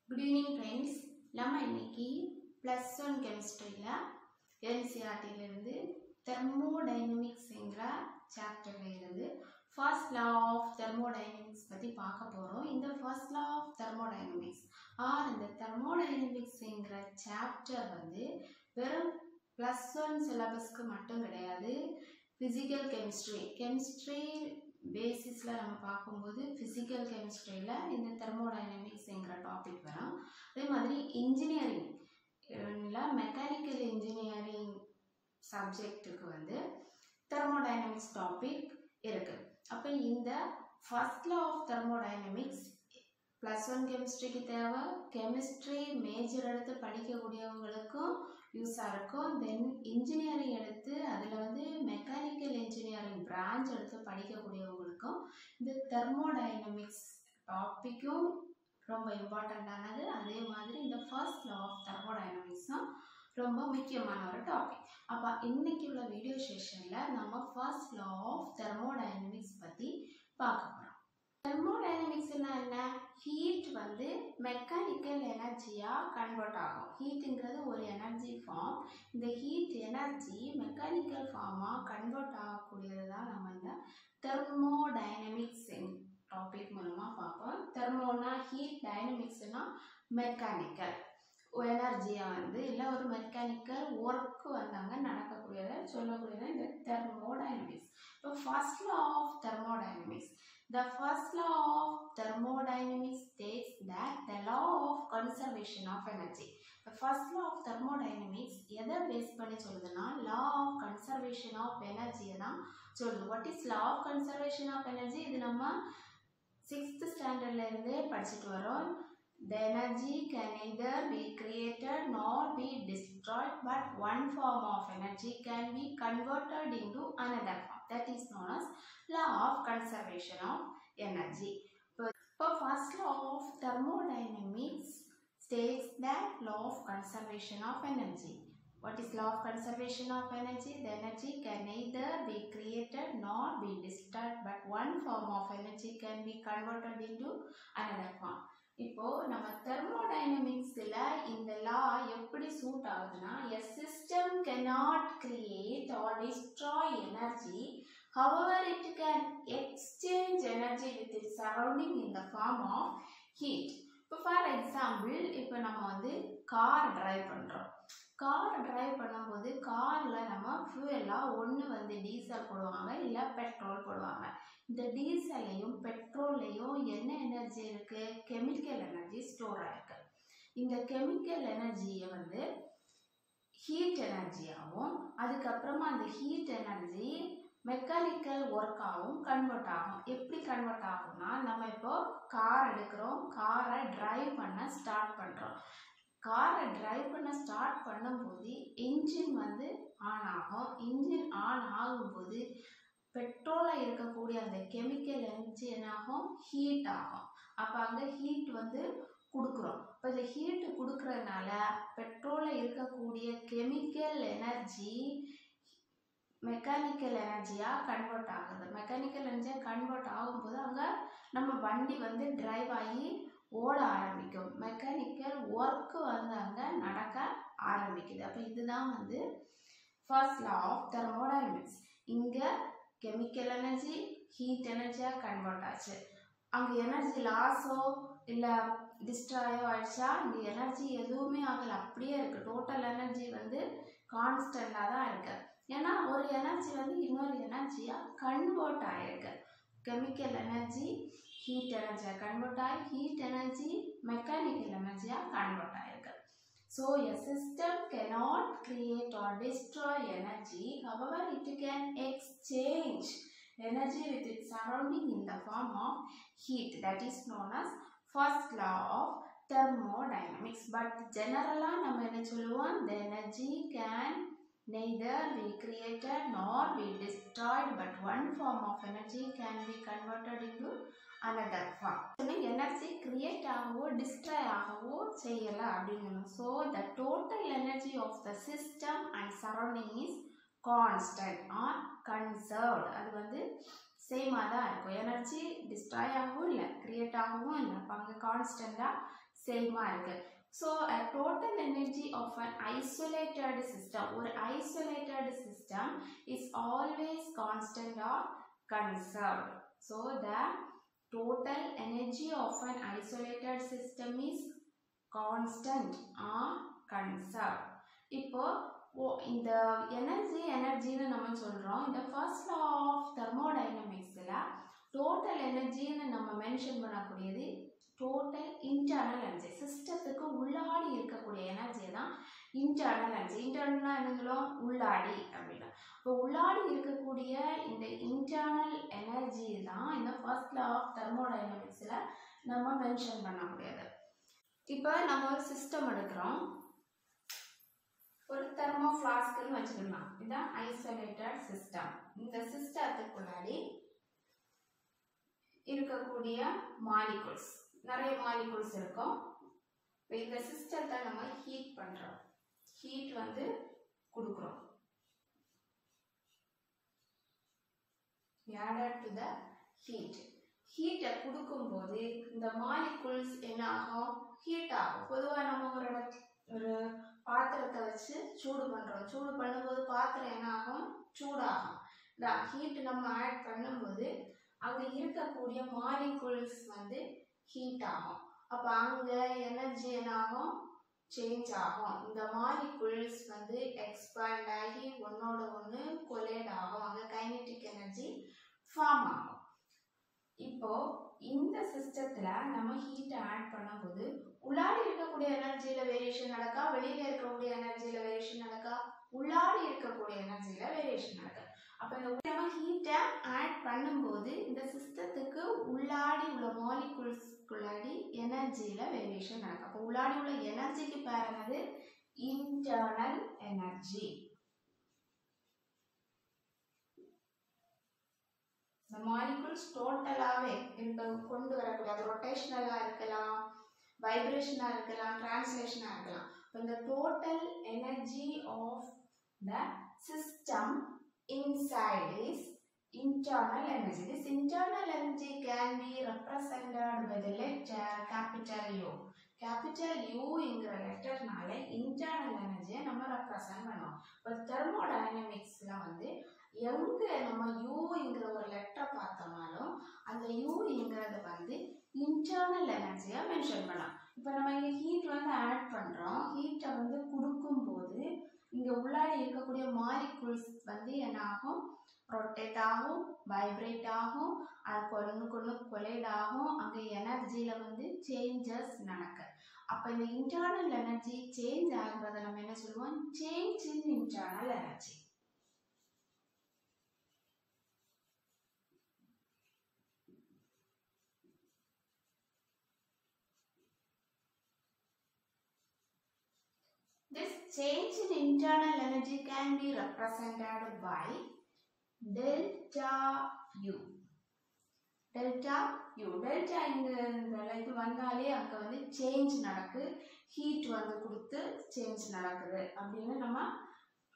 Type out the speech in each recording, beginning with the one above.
Good evening friends. நம்ம இன்னைக்கு +1 கெமிஸ்ட்ரியில NCERT இருந்து தெர்மோடைனமிக்ஸ்ங்கற சாப்டர்ல இருந்து first law of thermodynamics பத்தி பார்க்க போறோம். இந்த first law of thermodynamics இந்த thermodynamicsங்கற சாப்டர் வந்து வெறும் +1 சிலபஸ்க்கு மட்டும் கிடையாது. physical chemistry பேசிஸ்ல நம்ம பார்க்கும்போது physical chemistryல இந்த thermodynamicsங்கற டாபிக் வரும். அதே மாதிரி இன்ஜினியரிங் மெக்கானிக்கல் இன்ஜினியரிங் சப்ஜெக்ட்டுக்கு வந்து thermodynamics டாபிக் இருக்கு. அப்ப இந்த ஃபர்ஸ்ட் லா ஆஃப் thermodynamics +1 கெமிஸ்ட்ரிக்கு தேவை, கெமிஸ்ட்ரி மேஜர் எடுத்து படிக்கக்கூடியவங்களுக்கும் யூஸாக இருக்கும். தென் இன்ஜினியரிங் எடுத்து அதில் வந்து மெக்கானிக்கல் இன்ஜினியரிங் பிரான்ச் எடுத்து படிக்கக்கூடியவங்களுக்கும் இந்த தெர்மோடைனமிக்ஸ் டாப்பிக்கும் ரொம்ப இம்பார்ட்டண்ட்டானது. அதே மாதிரி இந்த ஃபர்ஸ்ட் லா ஆஃப் தெர்மோடைனமிக்ஸும் ரொம்ப முக்கியமான ஒரு டாபிக். அப்போ இன்னைக்கு உள்ள வீடியோ செஷனில் நம்ம ஃபர்ஸ்ட் லா ஆஃப் தெர்மோடைனமிக்ஸ் பற்றி பார்க்க போகிறோம். தெர்மோடைனமிக்ஸ்னா என்ன? ஹீட் வந்து மெக்கானிக்கல் எனர்ஜியாக கன்வெர்ட் ஆகும். ஹீட்டுங்கிறது ஒரு எனர்ஜி ஃபார்ம். இந்த ஹீட் எனர்ஜி மெக்கானிக்கல் ஃபார்மாக கன்வெர்ட் ஆகக்கூடியது தான் நம்ம இந்த தெர்மோடைனமிக்ஸ் டாபிக் மூலமாக பார்ப்போம். தெர்மோனா ஹீட், டைனமிக்ஸ்னா மெக்கானிக்கல் எனர்ஜியாக வந்து இல்லை ஒரு மெக்கானிக்கல் ஒர்க்கு வந்தாங்க நடக்கக்கூடியதை சொல்லக்கூடியது இந்த தெர்மோடைனமிக்ஸ். இப்போ first law of thermodynamics. The first law of thermodynamics states that the law of conservation of energy. The first law of thermodynamics எதை பேஸ் பண்ணி சொல்லுதுன்னா law of conservation of energy தான் சொல்லுது. What is law of conservation of energy? இது நம்ம 6th ஸ்டாண்டர்ட்ல இருந்தே படிச்சுட்டு வரோம். The energy can neither be created nor be destroyed, but one form of energy can be converted into another form. That is known as law of conservation of energy. So first law of thermodynamics states that law of conservation of energy. What is law of conservation of energy? The energy can neither be created nor be destroyed, but one form of energy can be converted into another form. இப்போ நம்ம தெர்மோடைனமிக்ஸ்ல இந்த லா எப்படி suit ஆகுதுன்னா, a system cannot create or destroy energy, however it can exchange energy with its surrounding in the form of heat. இப்போ for example, இப்போ நம்ம வந்து car drive பண்ணுறோம். கார் டிரைவ் பண்ணும்போது காரில் நம்ம ஃபியூவலாக ஒன்று வந்து டீசல் போடுவாங்க, இல்லை பெட்ரோல் போடுவாங்க. இந்த டீசல்லையும் பெட்ரோல்லையும் என்ன எனர்ஜி இருக்குது? கெமிக்கல் எனர்ஜி ஸ்டோர் ஆகிருக்கு. இந்த கெமிக்கல் எனர்ஜியை வந்து ஹீட் எனர்ஜியாகவும், அதுக்கப்புறமா அந்த ஹீட் எனர்ஜி மெக்கானிக்கல் ஒர்க்காகவும் கன்வெர்ட் ஆகும். எப்படி கன்வெர்ட் ஆகும்னா, நம்ம இப்போ கார் எடுக்கிறோம், காரை டிரைவ் பண்ண ஸ்டார்ட் பண்ணுறோம். காரை டிரைவ் பண்ண ஸ்டார்ட் பண்ணும்போது இன்ஜின் வந்து ஆன் ஆகும். இன்ஜின் ஆன் ஆகும்போது பெட்ரோலில் இருக்கக்கூடிய அந்த கெமிக்கல் எனர்ஜி என்னாகும்? ஹீட் ஆகும். அப்போ அங்கே ஹீட் வந்து கொடுக்குறோம். இப்போ இந்த ஹீட்டு கொடுக்குறதுனால பெட்ரோலில் இருக்கக்கூடிய கெமிக்கல் எனர்ஜி மெக்கானிக்கல் எனர்ஜியாக கன்வெர்ட் ஆகுது. மெக்கானிக்கல் எனர்ஜியாக கன்வெர்ட் ஆகும்போது அங்கே நம்ம வண்டி வந்து டிரைவ் ஆகி ஓட ஆரம்பிக்கும். மெக்கானிக்கல் ஒர்க்கு வந்து அங்கே நடக்க ஆரம்பிக்குது. அப்போ இதுதான் வந்து ஃபர்ஸ்ட் லா ஆஃப் தெர்மோடைனமிக்ஸ். இங்கே கெமிக்கல் எனர்ஜி ஹீட் எனர்ஜியாக கன்வெர்ட் ஆச்சு. அங்கே எனர்ஜி லாஸோ இல்லை டிஸ்ட்ராயோ ஆயிடுச்சா? இந்த எனர்ஜி எதுவுமே ஆகலை, அப்படியே இருக்குது. டோட்டல் எனர்ஜி வந்து கான்ஸ்டண்டாக தான் இருக்குது. ஏன்னா ஒரு எனர்ஜி வந்து இன்னொரு எனர்ஜியாக கன்வெர்ட் ஆகிருக்கு. கெமிக்கல் எனர்ஜி ஹீட் எனர்ஜியாக கன்வெர்ட் ஆகி ஹீட் எனர்ஜி மெக்கானிக்கல் எனர்ஜியாக கன்வெர்ட் ஆகிருக்கு. So a system cannot create or destroy energy, however it can exchange energy with its surrounding in the form of heat. That is known as first law of thermodynamics. But generally நம்ம என்ன சொல்லுவோம்? The energy can neither be created nor be destroyed, but one form of energy can be converted into another form. Energy create ஆகவோ destroy ஆகவோ செய்யலை அப்படின்னு. So the total energy of the system and surrounding is constant or conserved. அது வந்து சேமாக தான் இருக்கும். Energy destroy ஆகவும் இல்லை, கிரியேட் ஆகவும் இல்லை. அப்போ அங்கே கான்ஸ்டண்ட்டாக சேமாக இருக்குது. So a total energy of an isolated system, or isolated system is always constant or conserved. So the total energy of an isolated system is constant or conserved. இப்போ இந்த எனர்ஜின்னு நம்ம சொல்கிறோம். இந்த ஃபர்ஸ்ட் லா ஆஃப் தெர்மோடைனமிக்ஸில் டோட்டல் எனர்ஜின்னு நம்ம mention பண்ணக்கூடியது total internal energy. சிஸ்டத்துக்கு உள்ளாடி இருக்கக்கூடிய energy தான் இன்டர்னல் எனர்ஜி. இன்டர்னல்னா என்னங்களும் உள்ளாடி அப்படின்னா, இப்போ உள்ளாடி இருக்கக்கூடிய இந்த இன்டர்னல் எனர்ஜி தான் இந்த ஃபர்ஸ்ட் லா ஆஃப் தெர்மோடைனமிக்ஸில் நம்ம மென்ஷன் பண்ணக்கூடியது. இப்போ நம்ம ஒரு சிஸ்டம் எடுக்கிறோம், ஒரு தெர்மோ ஃப்ளாஸ்க்னு வச்சுக்கலாம். இதுதான் ஐசோலேட்டட் சிஸ்டம். இந்த சிஸ்டத்துக்குள்ளாடி இருக்கக்கூடிய மாலிகுல்ஸ், நிறைய மாலிகுல்ஸ் இருக்கும். இப்போ இந்த சிஸ்டத்தை நம்ம ஹீட் பண்ணுறோம், ஹீட் வந்து கொடுக்குறோம். added to the heat. ஹீட்டை கொடுக்கும்போது இந்த மாலிகுல்ஸ் என்ன ஆகும்? ஹீட் ஆகும். பொதுவாக நம்ம ஒரு பாத்திரத்தை வச்சு சூடு பண்ணுறோம். சூடு பண்ணும்போது பாத்திரம் என்ன ஆகும்? சூடாகும். இந்த ஹீட் நம்ம ஆட் பண்ணும்போது அங்கே இருக்கக்கூடிய மாலிகுல்ஸ் வந்து ஹீட் ஆகும். அப்போ அங்கே எனர்ஜி என்ன ஆகும்? சேஞ்ச் ஆகும். இந்த மாலிகுல்ஸ் வந்து எக்ஸ்பேண்ட் ஆகி ஒன்னோட ஒன்று கொலைட் ஆகும். அங்கே கைனெட்டிக் எனர்ஜி ஃபார்ம் ஆகும். இப்போ இந்த சிஸ்டத்துல நம்ம ஹீட்டை ஆட் பண்ணும்போது உள்ளாடி இருக்கக்கூடிய எனர்ஜியில வேரியேஷன் நடக்கா, வெளியில இருக்கக்கூடிய எனர்ஜியில வேரியேஷன் நடக்கா? உள்ளாடி இருக்கக்கூடிய எனர்ஜியில வேரியேஷன் நடக்கா. அப்ப இந்த நம்ம ஹீட்டை ஆட் பண்ணும்போது இந்த சிஸ்டத்துக்கு உள்ளாடி உள்ள மாலிகுல்ஸ்குள்ளாடி எனர்ஜியில வேரியேஷன் நடக்கும். அப்போ உள்ளாடி உள்ள எனர்ஜிக்கு பேர் என்னது? Internal energy. இந்த மாலிகுல்ஸ் டோட்டலாகவே கொண்டு வரக்கூடிய, அது ரொட்டேஷனலாக இருக்கலாம், வைப்ரேஷனாக இருக்கலாம், டிரான்ஸ்லேஷனாக இருக்கலாம். இப்போ இந்த total energy of the system inside is internal energy. This internal energy can be represented by the letter capital U. Capital U இங்கிற லெட்டர்னால internal energy நம்ம ரெப்ரசன்ட் பண்ணுவோம். இப்போ தெர்மோடைனமிக்ஸ்ல வந்து எங்க நம்ம U இங்கிற ஒரு லெட்டர் பார்த்தோம்னாலும் அந்த U இங்கிறது வந்து internal எனர்ஜியை மென்ஷன் பண்ணலாம். இப்போ நம்ம இங்கே ஹீட் வந்து ஆட் பண்ணுறோம். ஹீட்டை வந்து கொடுக்கும்போது இங்கே உள்ளாடி இருக்கக்கூடிய மாலிகுல்ஸ் வந்து என்ன ஆகும்? ரொட்டேட் ஆகும், வைப்ரேட் ஆகும், அது ஒன்றுக்கு கொலைட் ஆகும். அங்கே எனர்ஜியில் வந்து சேஞ்சஸ் நடக்கு. அப்போ இந்த இன்டர்னல் எனர்ஜி சேஞ்ச் ஆகுறத நம்ம என்ன சொல்லுவோம்? Change in internal energy. This change in internal energy can be represented by delta U. Delta U. Delta இது வந்தாலே அங்கே வந்து சேஞ்ச் நடக்கு, ஹீட் வந்து கொடுத்து சேஞ்ச் நடக்குது அப்படின்னு நம்ம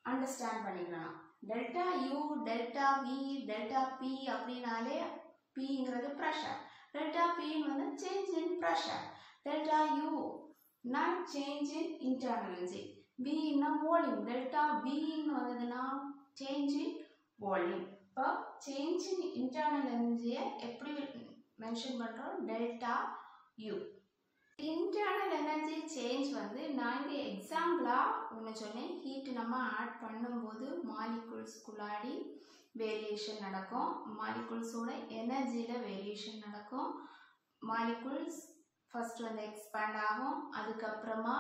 அண்டர்ஸ்டாண்ட் பண்ணிக்கலாம். Delta U, delta V, delta P அப்படின்னாலே Pங்கிறது ப்ரெஷர், டெல்டா P வந்து change in pressure, delta U not change in internal energy. V na volume. Delta V ன்னு வந்ததுன்னா change in volume. இப்போ change in internal energy எப்படி mention பண்ணுறோம்? Delta U. Internal energy change வந்து நான் இங்கே எக்ஸாம்பிளாக ஒன்று சொன்னேன். ஹீட் நம்ம ஆட் பண்ணும்போது மாலிகுல்ஸ்குள்ளாடி வேரியேஷன் நடக்கும், மாலிகுல்ஸோட எனர்ஜியில் வேரியேஷன் நடக்கும். மாலிகுல்ஸ் ஃபர்ஸ்ட் வந்து எக்ஸ்பேண்ட் ஆகும், அதுக்கப்புறமா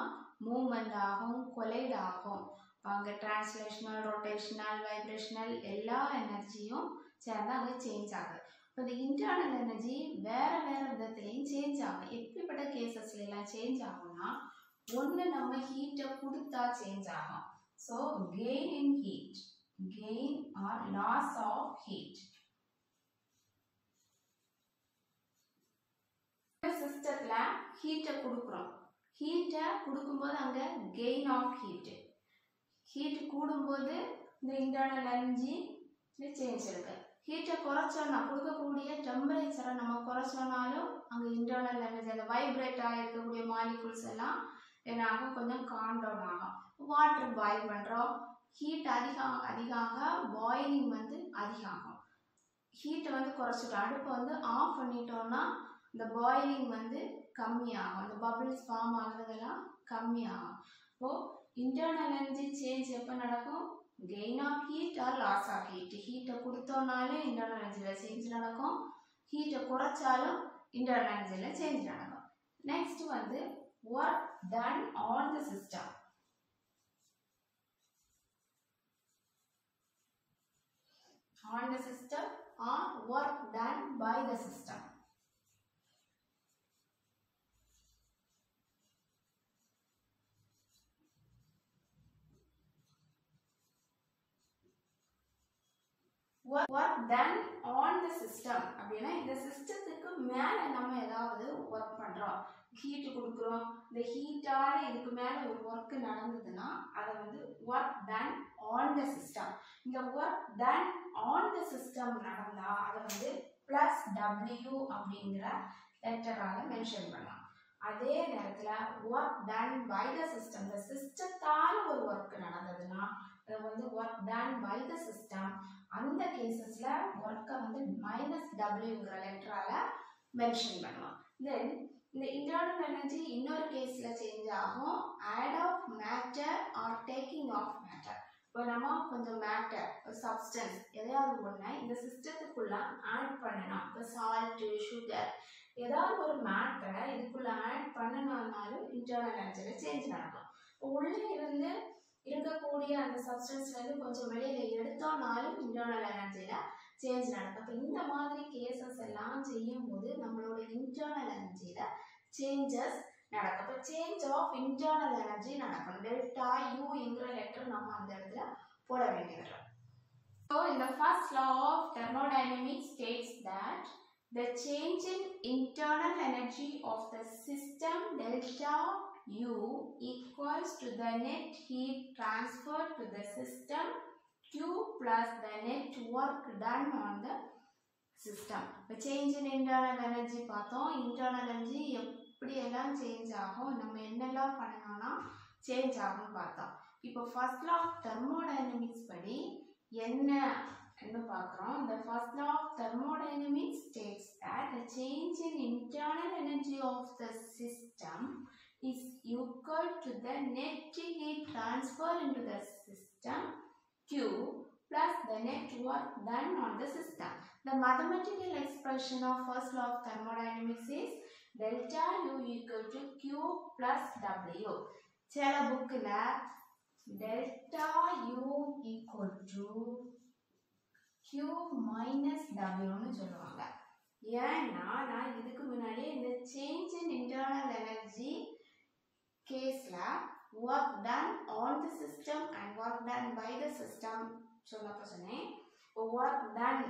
மூவ்மெண்ட் ஆகும், கொலைட் ஆகும். அங்கே டிரான்ஸ்லேஷனல், ரொட்டேஷனல், வைப்ரேஷனல் எல்லா எனர்ஜியும் சேர்ந்து அங்கே சேஞ்ச் ஆகுது. இப்போ இந்த இன்டர்னல் எனர்ஜி வேறு வேறு விதத்துலேயும் சேஞ்ச் ஆகும். எப்படிப்பட்ட கேசஸ்லாம் சேஞ்ச் ஆகும்னா, ஒன்று நம்ம ஹீட்டை கொடுத்தா சேஞ்ச் ஆகும். So gain in heat, gain or loss of heat. சிஸ்டத்துல ஹீட்டை கொடுக்குறோம், ஹீட்டை கொடுக்கும்போது அங்கே கெயின் ஆஃப் ஹீட்டு, ஹீட் கூடும்போது இந்த இன்டர்னல் எனர்ஜி சேஞ்ச் இருக்கு. ஹீட்டை குறைச்சோன்னா கொடுக்கக்கூடிய டெம்பரேச்சரை நம்ம குறைச்சோன்னாலும் அங்கே இன்டர்னல் எனர்ஜி அந்த வைப்ரேட் ஆகிருக்கக்கூடிய மாலிகுல்ஸ் எல்லாம் என்ன ஆகும், கொஞ்சம் காம் டவுன் ஆகும். வாட்டர் பாயில் பண்ணுறோம், ஹீட் அதிகமாக பாயிலிங் வந்து அதிகமாகும். ஹீட்டை வந்து குறைச்சிட்டோம், அடுப்பை வந்து ஆஃப் பண்ணிட்டோம்னா இந்த பாயிலிங் வந்து கம்மியாகும், அந்த பபிள்ஸ் ஃபார்ம் ஆகுறதெல்லாம் கம்மியாகும். இப்போது இன்டர்னல் எனர்ஜி சேஞ்ச் எப்போ நடக்கும், gain of heat or loss of heat. ஹீட்டை கொடுத்தோம்னாலே இன்டர்னல் எனர்ஜியில் சேஞ்ச் நடக்கும், ஹீட்டை குறைச்சாலும் இன்டர்னல் எனர்ஜியில் சேஞ்ச் நடக்கும். நெக்ஸ்ட் வந்து work done on the system. On the system or work done by the system. Work done on the system அப்படின்னா இந்த சிஸ்டத்துக்கு மேலே நம்ம ஏதாவது ஒர்க் பண்ணுறோம், ஹீட்டு கொடுக்குறோம், இந்த ஹீட்டால் இதுக்கு மேலே ஒரு ஒர்க்கு நடந்ததுன்னா அதை வந்து work done on the system. இந்த work done on the system நடந்தால் அதை வந்து ப்ளஸ் W அப்படிங்கிற லெட்டரால் மென்ஷன் பண்ணலாம். அதே நேரத்தில் work done by the system, இந்த சிஸ்டத்தால் ஒரு ஒர்க் நடந்ததுன்னா அதை வந்து work done by the system. அந்த கேசஸில் ஒர்க்கை வந்து -Wங்கிற லெட்டரால் மென்ஷன் பண்ணலாம். தென் இந்த இன்டர்னல் எனர்ஜி இன்னொரு கேஸில் சேஞ்ச் ஆகும், add of matter or taking of matter. இப்போ நம்ம கொஞ்சம் மேட்டர், சப்ஸ்டன்ஸ் எதையாவது ஒன்று இந்த சிஸ்டத்துக்குள்ளே ஆட் பண்ணணும், இப்போ சால்ட்டு, சுகர், ஏதாவது ஒரு மேட்டரை இதுக்குள்ளே ஆட் பண்ணணும்னாலும் இன்டர்னல் எனர்ஜியில் சேஞ்ச் நடக்கும். உள்ளே இருந்து இருக்கக்கூடிய அந்த சப்ஸ்டன்ஸ்லேருந்து கொஞ்சம் வெளியில் எடுத்தோம்னாலும் இன்டர்னல் எனர்ஜியில் சேஞ்ச் நடக்கும். அப்போ இந்த மாதிரி கேசஸ் எல்லாம் செய்யும்போது நம்மளோட இன்டர்னல் எனர்ஜியில் சேஞ்சஸ் நடக்கும். அப்போ சேஞ்ச் ஆஃப் இன்டர்னல் எனர்ஜி நடக்கும். டெல்டா யூங்கிற லெட்டர் நம்ம அந்த இடத்துல போட வேண்டியது. ஸோ இந்த first law of thermodynamics states that the change in internal energy of the system delta U equals to the net heat transferred to the system Q plus the net work done on the system. The change in internal energy பார்த்தோம், internal energy எப்படி எல்லாம் change ஆகும், நம்ம என்னெல்லாம் பண்ணணும்னா change ஆகும்னு பார்த்தோம். இப்போ ஃபர்ஸ்ட் லா ஆஃப் தெர்மோடைனமிக்ஸ் படி என்ன பார்க்குறோம். The first law of thermodynamics states that the change in internal energy of the system is equal to the net heat transfer into the system Q plus the net work done on the system. The mathematical expression of first law of thermodynamics is delta U equal to Q plus W. சில புக்கில் delta U equal to Q minus Wன்னு சொல்லுவாங்க. ஏன்னா நான் இதுக்கு முன்னாடி இந்த change in internal energy கேஸில் work done on the system and work done by the system சொன்னேன். ஒர்க் டன்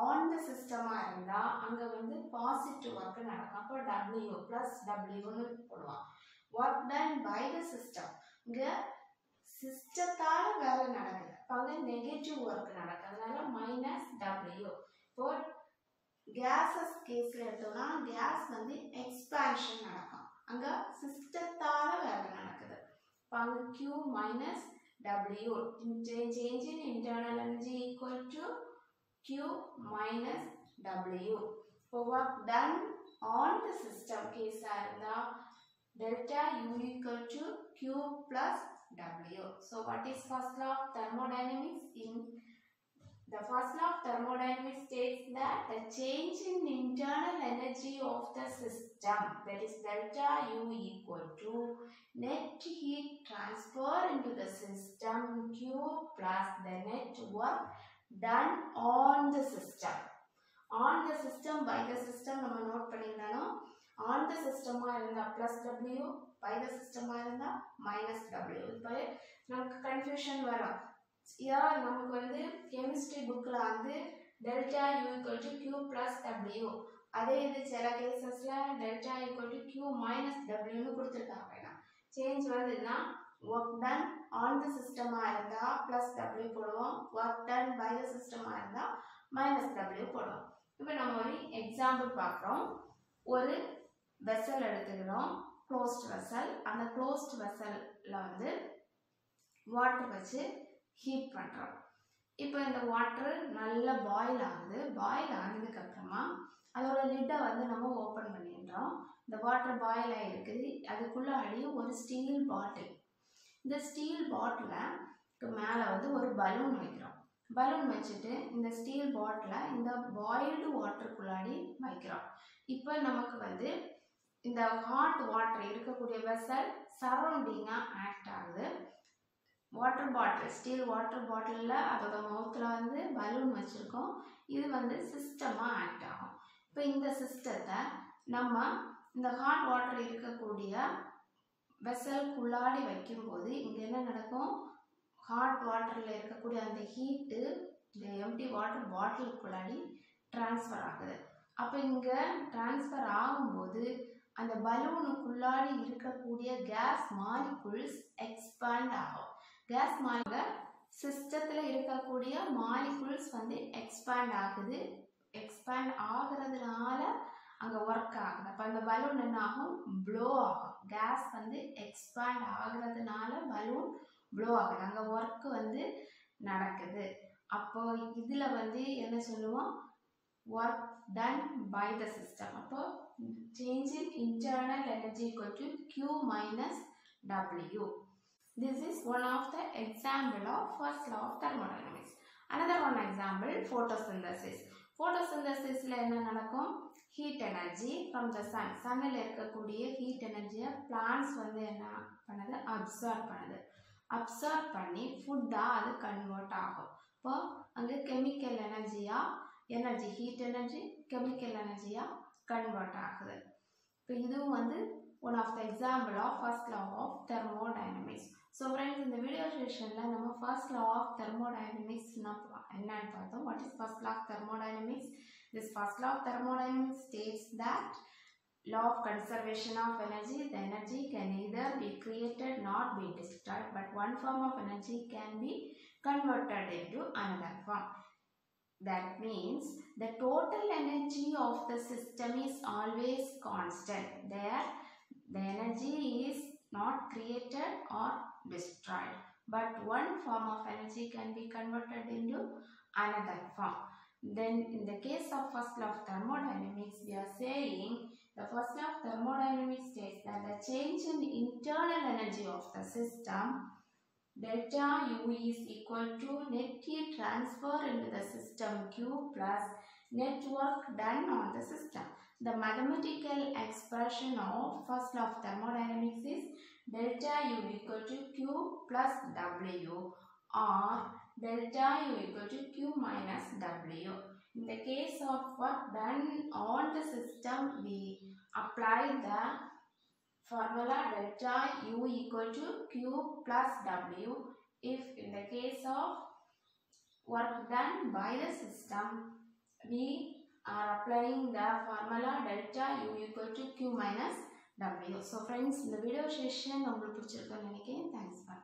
ஆன் தி சிஸ்டமாக இருந்தால் அங்கே வந்து பாசிட்டிவ் ஒர்க்கு நடக்கும், அப்போ W ப்ளஸ் Wன்னு போடுவான். Work done by the system, இங்கே சிஸ்டத்தால் வேலை நடக்குது, அங்கே நெகட்டிவ் ஒர்க் நடக்குது, அதனால -W. இப்போ கேஸஸ் கேஸில் எடுத்தோம்னா கேஸ் வந்து எக்ஸ்பான்ஷன் நடக்கும், அங்கே சிஸ்டத்தால் வேலை நடக்குது, இப்போ அங்கே Q minus W. Change in internal energy equal to Q minus W. இப்போ work done on the system கேஸாக இருந்தால் delta U equal to Q plus W. So what is first law of thermodynamics? In the first law of thermodynamics states that the change in internal energy of the system, that is delta U equal to net heat transfer into the system Q plus the net work done on the system. On the system, by the system நம்ம note பண்ணிருந்தோம். On the system இருந்தா plus W, by the system இருந்தா minus W. இப்போ நமக்கு confusion வரும். நமக்கு வந்து chemistry புக்கில் வந்து delta U equal to Q plus W, அதே இது சில கேசஸில் delta equal to Q minus Wன்னு கொடுத்துருக்காங்க. சேஞ்ச் வந்ததுன்னா ஒர்க் டன் ஆன் த சிஸ்டமாக இருந்தால் ப்ளஸ் W போடுவோம், ஒர்க் டன் பை த சிஸ்டமாக இருந்தால் மைனஸ் டபிள்யூ போடுவோம். இப்போ நம்ம ஒரு எக்ஸாம்பிள் பார்க்குறோம். ஒரு வெசல் எடுத்துக்கிறோம், க்ளோஸ்ட் வெசல். அந்த க்ளோஸ்ட் வெசலில் வந்து வாட்டர் வச்சு ஹீட் பண்ணுறோம். இப்போ இந்த வாட்டர் நல்லா பாயில் ஆகுது. பாயில் ஆனதுக்கப்புறமா அதோட லிட்டை வந்து நம்ம ஓப்பன் பண்ணிடுறோம். இந்த வாட்டர் பாயில் ஆகிருக்குது. அதுக்குள்ளாடி ஒரு ஸ்டீல் பாட்டில். இந்த ஸ்டீல் பாட்டிலுக்கு மேலே வந்து ஒரு பலூன் வைக்கிறோம். பலூன் வச்சுட்டு இந்த ஸ்டீல் பாட்டிலை இந்த பாயில்டு வாட்டருக்குள்ளாடி வைக்கிறோம். இப்போ நமக்கு வந்து இந்த ஹாட் வாட்டர் இருக்கக்கூடிய வெசல் சரௌண்டிங்காக ஆக்ட் ஆகுது. வாட்டர் பாட்டில், ஸ்டீல் வாட்டர் பாட்டிலில் அதோட மவுத்தில் வந்து பலூன் வச்சுருக்கோம். இது வந்து சிஸ்டமாக ஆக்ட் ஆகும். இப்போ இந்த சிஸ்டத்தை நம்ம இந்த ஹாட் வாட்டர் இருக்கக்கூடிய வெசலுக்குள்ளாடி வைக்கும்போது இங்கே என்ன நடக்கும்? ஹாட் வாட்டரில் இருக்கக்கூடிய அந்த ஹீட்டு இந்த எம்டி வாட்டர் பாட்டிலுக்குள்ளாடி ட்ரான்ஸ்ஃபர் ஆகுது. அப்போ இங்கே ட்ரான்ஸ்ஃபர் ஆகும்போது அந்த பலூனுக்குள்ளாடி இருக்கக்கூடிய கேஸ் மாலிகுல்ஸ் எக்ஸ்பேண்ட் ஆகும். கேஸ் சிஸ்டத்தில் இருக்கக்கூடிய மாலிகுல்ஸ் வந்து எக்ஸ்பேண்ட் ஆகுது. எக்ஸ்பேண்ட் ஆகுறதுனால அங்கே ஒர்க் ஆகுது. அப்போ அந்த பலூன் என்ன ஆகும்? ப்ளோ ஆகும். கேஸ் வந்து எக்ஸ்பேண்ட் ஆகுறதுனால பலூன் ப்ளோ ஆகுது. அங்கே ஒர்க் வந்து நடக்குது. அப்போ இதில் வந்து என்ன சொல்லுவோம்? Work done by the system. அப்போ change in internal energy equal to Q minus W. This is one of the example of first law of thermodynamics. Another one example, photosynthesis. Photosynthesisல என்ன நடக்கும்? Heat energy from the sun. Sunல இருக்கக்கூடிய heat energy plants வந்து என்ன பண்ணுது? Absorb பண்ணுது. Absorb பண்ணி ஃபுட்டா அது கன்வெர்ட் ஆகும். இப்போ அங்க கெமிக்கல் எனர்ஜியா, எனர்ஜி ஹீட் எனர்ஜி கெமிக்கல் எனர்ஜியா கன்வெர்ட் ஆகுது. இப்போ இதுவும் வந்து one of the example of first law of thermodynamics. So friends, in the video session la nama first law of thermodynamics என்னன்னு பார்த்தோம். What is first law of thermodynamics? This first law of thermodynamics states that law of conservation of energy. The energy can neither be created nor be destroyed, but one form of energy can be converted into another form. That means the total energy of the system is always constant. There the energy is not created or destroyed, but one form of energy can be converted into another form. Then in the case of first law of thermodynamics, we are saying the first law of thermodynamics states that the change in internal energy of the system delta U is equal to net heat transfer into the system Q plus net work done on the system. The mathematical expression of first law of thermodynamics is delta U equal to Q plus W or delta U equal to Q minus W. In the case of work done on the system, we apply the formula delta U equal to Q plus W. If in the case of work done by the system, we are applying the formula delta U equal to Q minus W. So friends, இந்த video session உங்களுக்கு பிடிச்சிருக்குன்னு நினைக்கிறேன். Thanks for